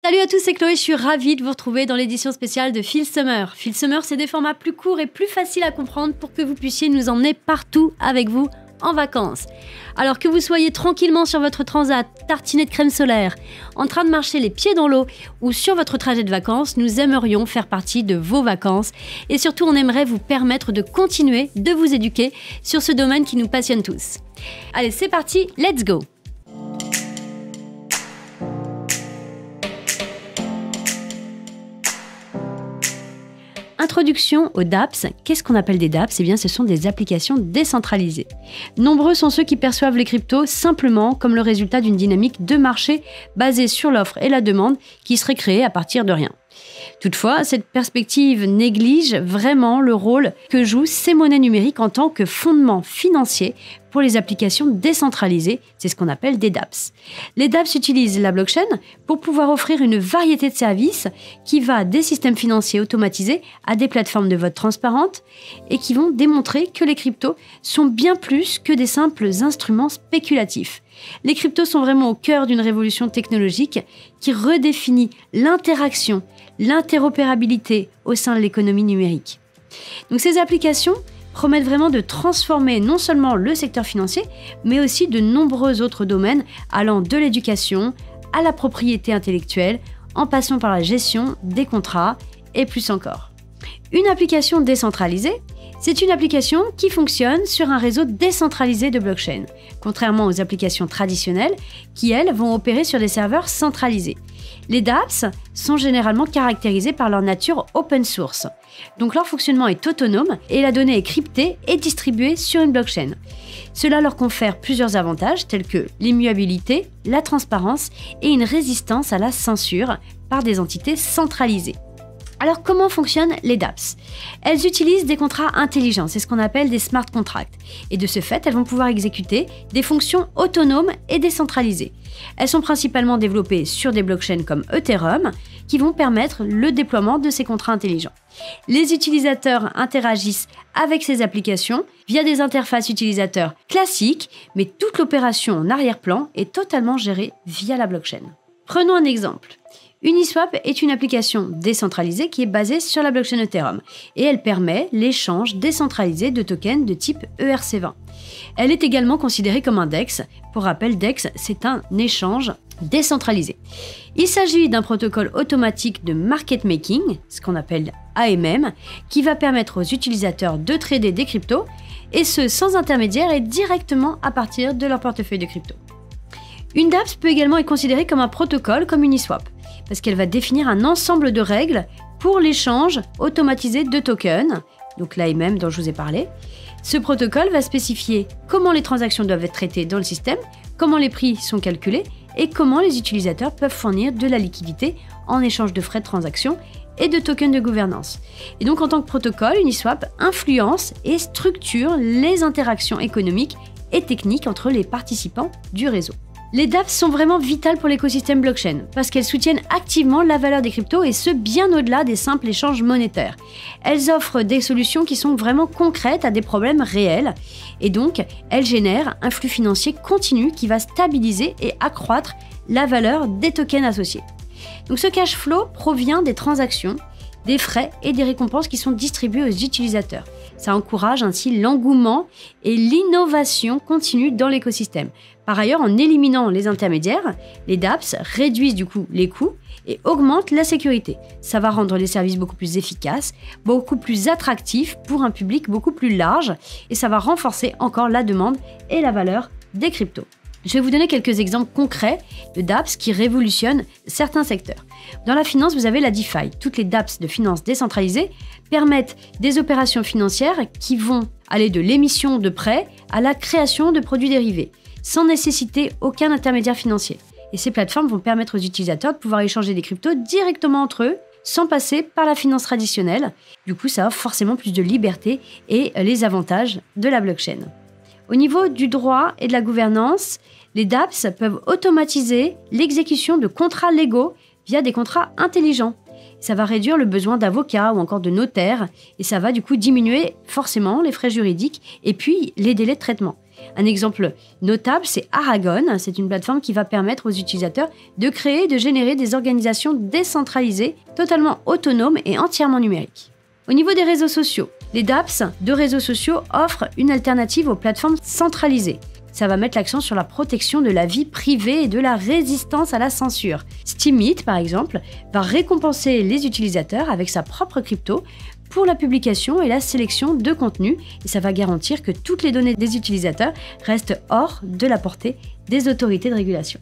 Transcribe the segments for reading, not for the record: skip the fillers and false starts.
Salut à tous, c'est Chloé, je suis ravie de vous retrouver dans l'édition spéciale de Feel Summer. Feel Summer, c'est des formats plus courts et plus faciles à comprendre pour que vous puissiez nous emmener partout avec vous en vacances. Alors que vous soyez tranquillement sur votre transat, tartiné de crème solaire, en train de marcher les pieds dans l'eau ou sur votre trajet de vacances, nous aimerions faire partie de vos vacances et surtout on aimerait vous permettre de continuer de vous éduquer sur ce domaine qui nous passionne tous. Allez, c'est parti, let's go! Introduction aux dApps. Qu'est-ce qu'on appelle des dApps? Eh bien, ce sont des applications décentralisées. Nombreux sont ceux qui perçoivent les cryptos simplement comme le résultat d'une dynamique de marché basée sur l'offre et la demande qui serait créée à partir de rien. Toutefois, cette perspective néglige vraiment le rôle que jouent ces monnaies numériques en tant que fondement financier pour les applications décentralisées, c'est ce qu'on appelle des dApps. Les dApps utilisent la blockchain pour pouvoir offrir une variété de services qui va des systèmes financiers automatisés à des plateformes de vote transparentes et qui vont démontrer que les cryptos sont bien plus que des simples instruments spéculatifs. Les cryptos sont vraiment au cœur d'une révolution technologique qui redéfinit l'interaction, l'interopérabilité au sein de l'économie numérique. Donc ces applications promettent vraiment de transformer non seulement le secteur financier, mais aussi de nombreux autres domaines allant de l'éducation à la propriété intellectuelle, en passant par la gestion des contrats et plus encore. Une application décentralisée, c'est une application qui fonctionne sur un réseau décentralisé de blockchain, contrairement aux applications traditionnelles qui, elles, vont opérer sur des serveurs centralisés. Les dApps sont généralement caractérisés par leur nature open source. Donc leur fonctionnement est autonome et la donnée est cryptée et distribuée sur une blockchain. Cela leur confère plusieurs avantages tels que l'immuabilité, la transparence et une résistance à la censure par des entités centralisées. Alors comment fonctionnent les dApps? Elles utilisent des contrats intelligents, c'est ce qu'on appelle des smart contracts. Et de ce fait, elles vont pouvoir exécuter des fonctions autonomes et décentralisées. Elles sont principalement développées sur des blockchains comme Ethereum, qui vont permettre le déploiement de ces contrats intelligents. Les utilisateurs interagissent avec ces applications via des interfaces utilisateurs classiques, mais toute l'opération en arrière-plan est totalement gérée via la blockchain. Prenons un exemple. Uniswap est une application décentralisée qui est basée sur la blockchain Ethereum et elle permet l'échange décentralisé de tokens de type ERC20. Elle est également considérée comme un DEX. Pour rappel, DEX, c'est un échange décentralisé. Il s'agit d'un protocole automatique de market making, ce qu'on appelle AMM, qui va permettre aux utilisateurs de trader des cryptos et ce sans intermédiaire et directement à partir de leur portefeuille de crypto. Une dApps peut également être considérée comme un protocole comme Uniswap, parce qu'elle va définir un ensemble de règles pour l'échange automatisé de tokens, donc l'AMM dont je vous ai parlé. Ce protocole va spécifier comment les transactions doivent être traitées dans le système, comment les prix sont calculés et comment les utilisateurs peuvent fournir de la liquidité en échange de frais de transaction et de tokens de gouvernance. Et donc en tant que protocole, Uniswap influence et structure les interactions économiques et techniques entre les participants du réseau. Les dApps sont vraiment vitales pour l'écosystème blockchain parce qu'elles soutiennent activement la valeur des cryptos et ce bien au-delà des simples échanges monétaires. Elles offrent des solutions qui sont vraiment concrètes à des problèmes réels et donc elles génèrent un flux financier continu qui va stabiliser et accroître la valeur des tokens associés. Donc ce cash flow provient des transactions, des frais et des récompenses qui sont distribués aux utilisateurs. Ça encourage ainsi l'engouement et l'innovation continue dans l'écosystème. Par ailleurs, en éliminant les intermédiaires, les dApps réduisent du coup les coûts et augmentent la sécurité. Ça va rendre les services beaucoup plus efficaces, beaucoup plus attractifs pour un public beaucoup plus large et ça va renforcer encore la demande et la valeur des cryptos. Je vais vous donner quelques exemples concrets de dApps qui révolutionnent certains secteurs. Dans la finance, vous avez la DeFi. Toutes les dApps de finance décentralisées permettent des opérations financières qui vont aller de l'émission de prêts à la création de produits dérivés, sans nécessiter aucun intermédiaire financier. Et ces plateformes vont permettre aux utilisateurs de pouvoir échanger des cryptos directement entre eux, sans passer par la finance traditionnelle. Du coup, ça offre forcément plus de liberté et les avantages de la blockchain. Au niveau du droit et de la gouvernance, les dApps peuvent automatiser l'exécution de contrats légaux via des contrats intelligents. Ça va réduire le besoin d'avocats ou encore de notaires et ça va du coup diminuer forcément les frais juridiques et puis les délais de traitement. Un exemple notable, c'est Aragon. C'est une plateforme qui va permettre aux utilisateurs de créer et de générer des organisations décentralisées, totalement autonomes et entièrement numériques. Au niveau des réseaux sociaux, les dApps de réseaux sociaux offrent une alternative aux plateformes centralisées. Ça va mettre l'accent sur la protection de la vie privée et de la résistance à la censure. Steemit, par exemple, va récompenser les utilisateurs avec sa propre crypto pour la publication et la sélection de contenu, et ça va garantir que toutes les données des utilisateurs restent hors de la portée des autorités de régulation.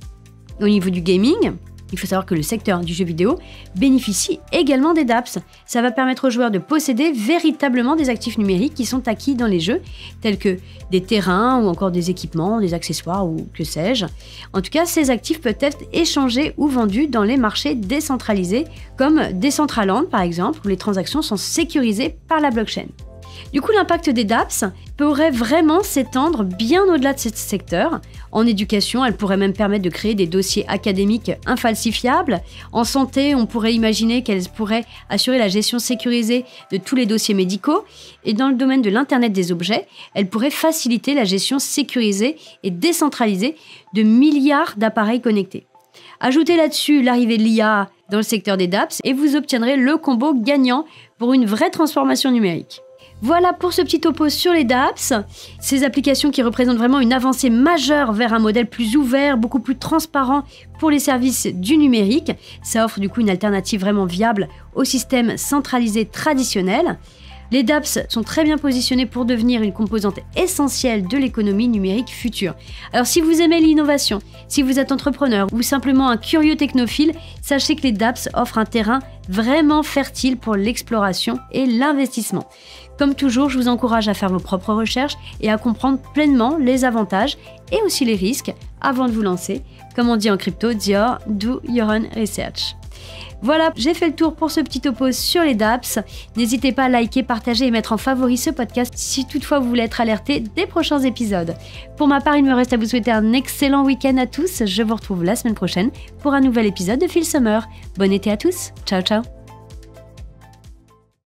Au niveau du gaming, il faut savoir que le secteur du jeu vidéo bénéficie également des dApps. Ça va permettre aux joueurs de posséder véritablement des actifs numériques qui sont acquis dans les jeux, tels que des terrains ou encore des équipements, des accessoires ou que sais-je. En tout cas, ces actifs peuvent être échangés ou vendus dans les marchés décentralisés, comme Decentraland par exemple, où les transactions sont sécurisées par la blockchain. Du coup, l'impact des dApps pourrait vraiment s'étendre bien au-delà de ce secteur. En éducation, elle pourrait même permettre de créer des dossiers académiques infalsifiables. En santé, on pourrait imaginer qu'elle pourrait assurer la gestion sécurisée de tous les dossiers médicaux. Et dans le domaine de l'Internet des objets, elle pourrait faciliter la gestion sécurisée et décentralisée de milliards d'appareils connectés. Ajoutez là-dessus l'arrivée de l'IA dans le secteur des dApps et vous obtiendrez le combo gagnant pour une vraie transformation numérique. Voilà pour ce petit topo sur les dApps, ces applications qui représentent vraiment une avancée majeure vers un modèle plus ouvert, beaucoup plus transparent pour les services du numérique. Ça offre du coup une alternative vraiment viable au système centralisé traditionnel. Les dApps sont très bien positionnés pour devenir une composante essentielle de l'économie numérique future. Alors si vous aimez l'innovation, si vous êtes entrepreneur ou simplement un curieux technophile, sachez que les dApps offrent un terrain vraiment fertile pour l'exploration et l'investissement. Comme toujours, je vous encourage à faire vos propres recherches et à comprendre pleinement les avantages et aussi les risques avant de vous lancer. Comme on dit en crypto, do your own research. Voilà, j'ai fait le tour pour ce petit topo sur les dApps. N'hésitez pas à liker, partager et mettre en favori ce podcast si toutefois vous voulez être alerté des prochains épisodes. Pour ma part, il me reste à vous souhaiter un excellent week-end à tous. Je vous retrouve la semaine prochaine pour un nouvel épisode de Feel Summer. Bon été à tous. Ciao, ciao.